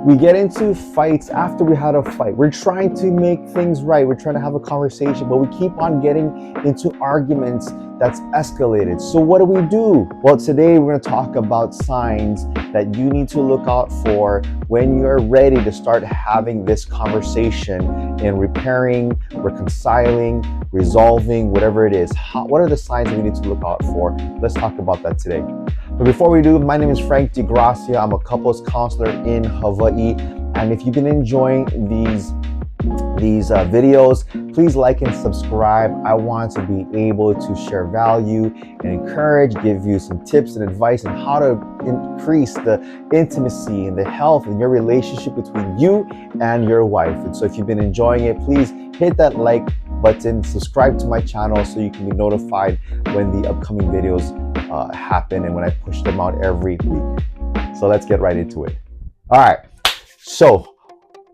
We get into fights after we had a fight. We're trying to make things right. We're trying to have a conversation, but we keep on getting into arguments that's escalated. So what do? Well, today we're going to talk about signs that you need to look out for when you're ready to start having this conversation and repairing, reconciling, resolving, whatever it is. What are the signs that we need to look out for? Let's talk about that today. But before we do, my name is Frank DeGracia. I'm a couples counselor in Hawaii. And if you've been enjoying these videos, please like and subscribe. I want to be able to share value and encourage, give you some tips and advice on how to increase the intimacy and the health in your relationship between you and your wife. And so if you've been enjoying it, please hit that like button, subscribe to my channel so you can be notified when the upcoming videos happen and when I push them out every week. So let's get right into it. All right. So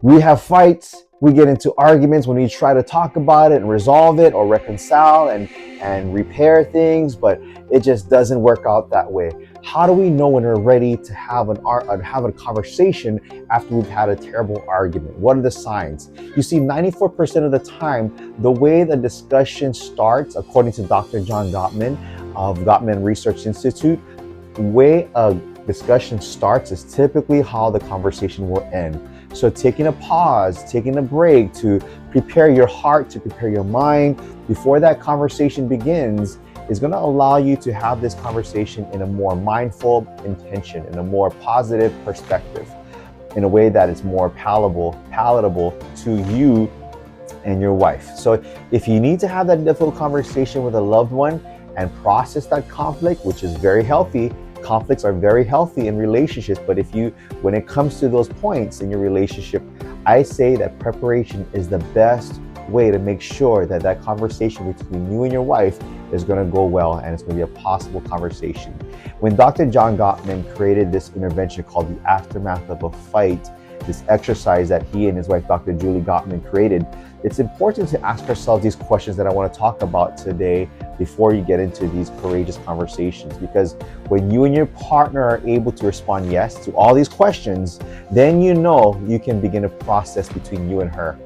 we have fights. We get into arguments when we try to talk about it and resolve it or reconcile and repair things, but it just doesn't work out that way. How do we know when we're ready to have a conversation after we've had a terrible argument? What are the signs? You see, 94% of the time, the way the discussion starts, according to Dr. John Gottman of Gottman Research Institute, the way a discussion starts is typically how the conversation will end. So taking a pause, taking a break to prepare your heart, to prepare your mind before that conversation begins is going to allow you to have this conversation in a more mindful intention, in a more positive perspective, in a way that is more palatable to you and your wife. So if you need to have that difficult conversation with a loved one and process that conflict, which is very healthy. Conflicts are very healthy in relationships, but when it comes to those points in your relationship, I say that preparation is the best way to make sure that that conversation between you and your wife is going to go well and it's going to be a possible conversation. When Dr. John Gottman created this intervention called the aftermath of a fight, this exercise that he and his wife, Dr. Julie Gottman, created, it's important to ask ourselves these questions that I want to talk about today before you get into these courageous conversations. Because when you and your partner are able to respond yes to all these questions, then you know you can begin a process between you and her.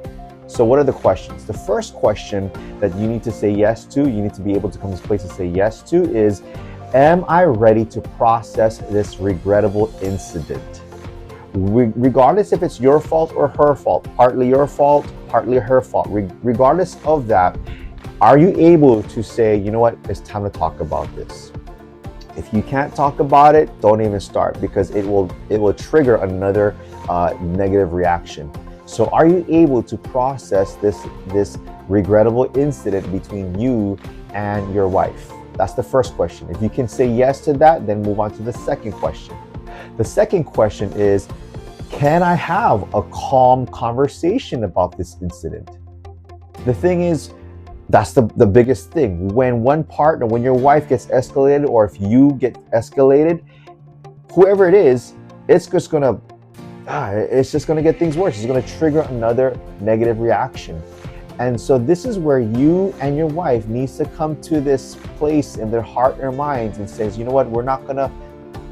So what are the questions? The first question that you need to say yes to, you need to be able to come to this place and say yes to is, am I ready to process this regrettable incident? Regardless if it's your fault or her fault, partly your fault, partly her fault, regardless of that, are you able to say, you know what, it's time to talk about this? If you can't talk about it, don't even start, because it will trigger another negative reaction. So are you able to process this regrettable incident between you and your wife? That's the first question. If you can say yes to that, then move on to the second question. The second question is, can I have a calm conversation about this incident? The thing is, that's the biggest thing. When one partner, when your wife gets escalated, or if you get escalated, whoever it is, it's just gonna get things worse. It's gonna trigger another negative reaction. And so this is where you and your wife needs to come to this place in their heart and their minds and says, you know what, we're not gonna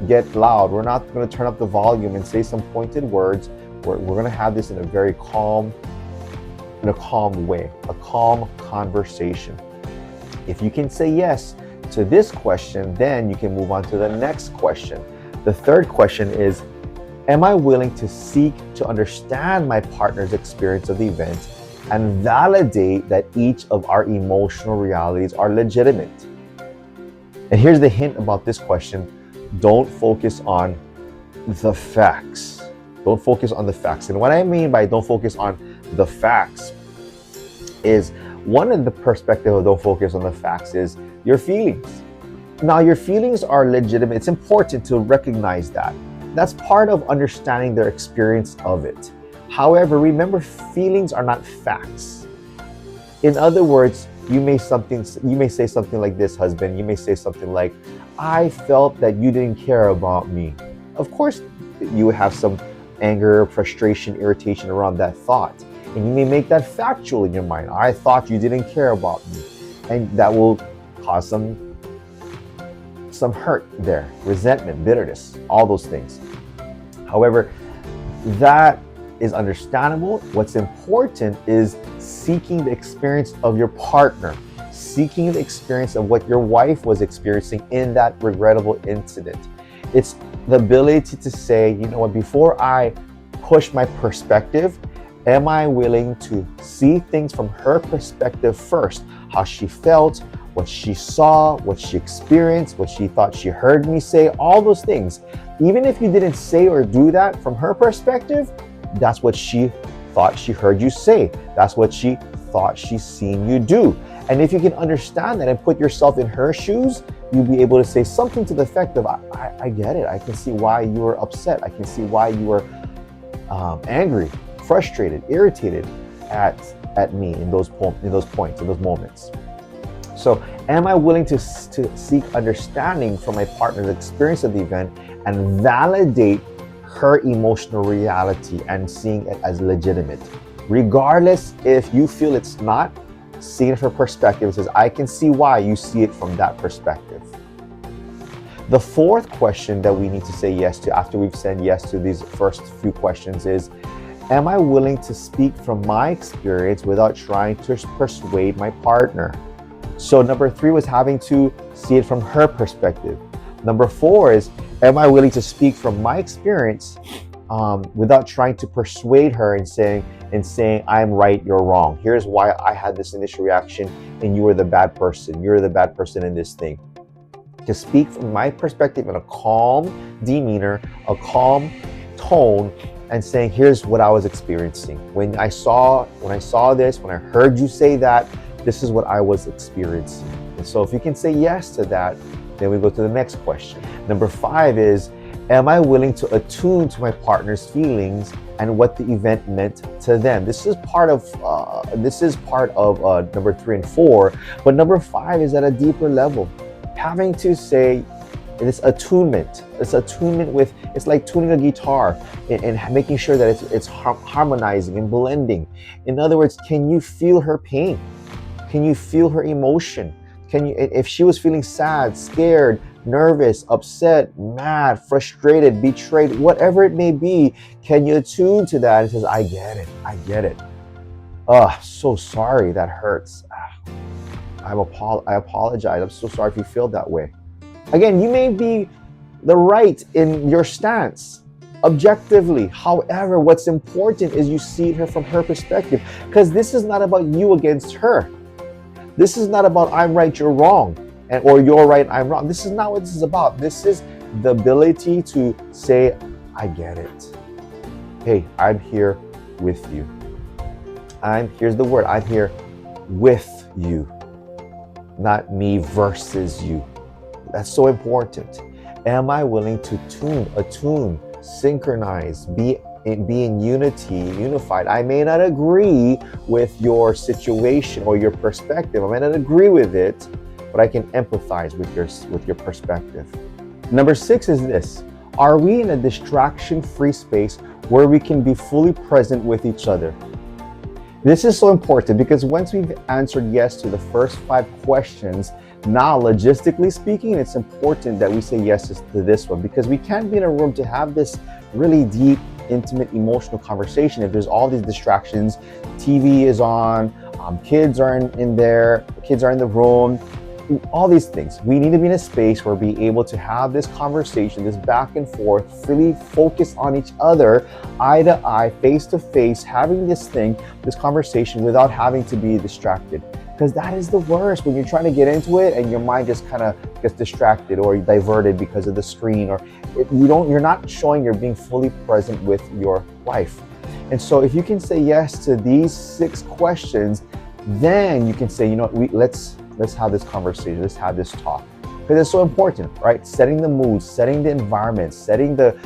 get loud. We're not going to turn up the volume and say some pointed words. We're going to have this in a very calm way, a calm conversation. If you can say yes to this question, then you can move on to the next question. The third question is, am I willing to seek to understand my partner's experience of the event and validate that each of our emotional realities are legitimate? And here's the hint about this question. Don't focus on the facts. Don't focus on the facts. And what I mean by don't focus on the facts is, one of the perspective of don't focus on the facts is your feelings. Now, your feelings are legitimate. It's important to recognize that. That's part of understanding their experience of it. However, remember, feelings are not facts. In other words, you may say something like this, husband. You may say something like, I felt that you didn't care about me. Of course, you have some anger, frustration, irritation around that thought. And you may make that factual in your mind. I thought you didn't care about me. And that will cause some hurt there, resentment, bitterness, all those things. However, that is understandable. What's important is seeking the experience of your partner, seeking the experience of what your wife was experiencing in that regrettable incident. It's the ability to say, you know what, before I push my perspective, am I willing to see things from her perspective first? How she felt, what she saw, what she experienced, what she thought she heard me say, all those things. Even if you didn't say or do that from her perspective, that's what she thought she heard you say. That's what she thought she's seen you do. And if you can understand that and put yourself in her shoes, you'll be able to say something to the effect of, I get it. I can see why you were upset. I can see why you were angry, frustrated, irritated at me in those points, in those moments. So am I willing to seek understanding from my partner's experience of the event and validate her emotional reality and seeing it as legitimate? Regardless if you feel it's not, seeing it from her perspective says, I can see why you see it from that perspective. The fourth question that we need to say yes to after we've said yes to these first few questions is, am I willing to speak from my experience without trying to persuade my partner? So number 3 was having to see it from her perspective. Number 4 is, am I willing to speak from my experience without trying to persuade her and saying, I'm right, you're wrong. Here's why I had this initial reaction and you were the bad person. You're the bad person in this thing. To speak from my perspective in a calm demeanor, a calm tone, and saying, here's what I was experiencing. When I saw this, when I heard you say that, this is what I was experiencing. And so if you can say yes to that, then we go to the next question. Number 5 is, am I willing to attune to my partner's feelings and what the event meant to them? This is part of number 3 and 4, but number 5 is at a deeper level. Having to say this attunement. It's attunement with, it's like tuning a guitar and making sure that it's harmonizing and blending. In other words, can you feel her pain? Can you feel her emotion? Can you, if she was feeling sad, scared, nervous, upset, mad, frustrated, betrayed, whatever it may be, can you attune to that and says, I get it. So sorry, that hurts. I apologize. I'm so sorry if you feel that way. Again, you may be the right in your stance, objectively. However, what's important is you see her from her perspective, because this is not about you against her. This is not about I'm right, you're wrong, or you're right, I'm wrong. This is not what this is about. This is the ability to say, I get it. Hey, I'm here with you. Here's the word, I'm here with you, not me versus you. That's so important. Am I willing to attune, synchronize, be in unity, unified? I may not agree with your situation or your perspective. I may not agree with it, but I can empathize with your perspective. Number 6 is this. Are we in a distraction-free space where we can be fully present with each other? This is so important because once we've answered yes to the first 5 questions, now logistically speaking, it's important that we say yes to this one, because we can't be in a room to have this really deep, intimate, emotional conversation if there's all these distractions. TV is on, kids are in there, kids are in the room, all these things. We need to be in a space where we're able to have this conversation, this back and forth, really focus on each other, eye to eye, face to face, having this conversation without having to be distracted. Because that is the worst, when you're trying to get into it and your mind just kind of gets distracted or diverted because of the screen, or you're not showing you're being fully present with your wife. And so if you can say yes to these 6 questions, then you can say, you know what, let's have this conversation, let's have this talk. Because it's so important, right? Setting the mood, setting the environment, setting the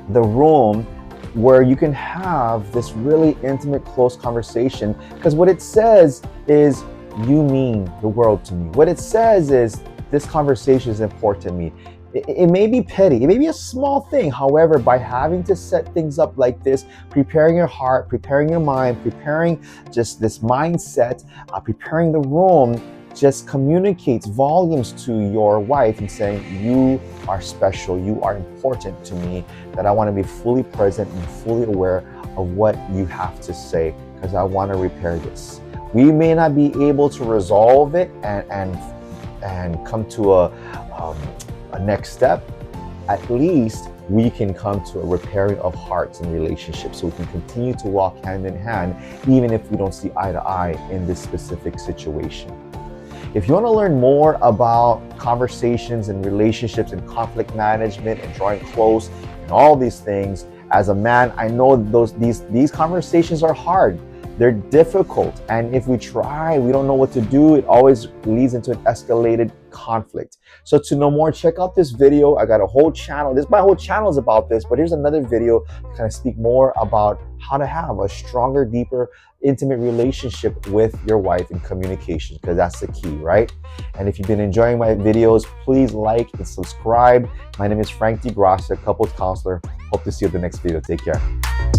room where you can have this really intimate, close conversation. Because what it says is, you mean the world to me. What it says is, this conversation is important to me. It may be petty, it may be a small thing. However, by having to set things up like this, preparing your heart, preparing your mind, preparing just this mindset, preparing the room, just communicates volumes to your wife and saying, you are special, you are important to me, that I want to be fully present and fully aware of what you have to say, because I want to repair this. We may not be able to resolve it and come to a next step. At least we can come to a repairing of hearts and relationships, so we can continue to walk hand in hand, even if we don't see eye to eye in this specific situation. If you want to learn more about conversations and relationships and conflict management and drawing close and all these things, as a man, I know these conversations are hard. They're difficult, and if we try, we don't know what to do, it always leads into an escalated conflict. So to know more, check out this video. I got a whole channel. My whole channel is about this, but here's another video to kind of speak more about how to have a stronger, deeper, intimate relationship with your wife in communication, because that's the key, right? And if you've been enjoying my videos, please like and subscribe. My name is Frank DeGrassa, couples counselor. Hope to see you in the next video. Take care.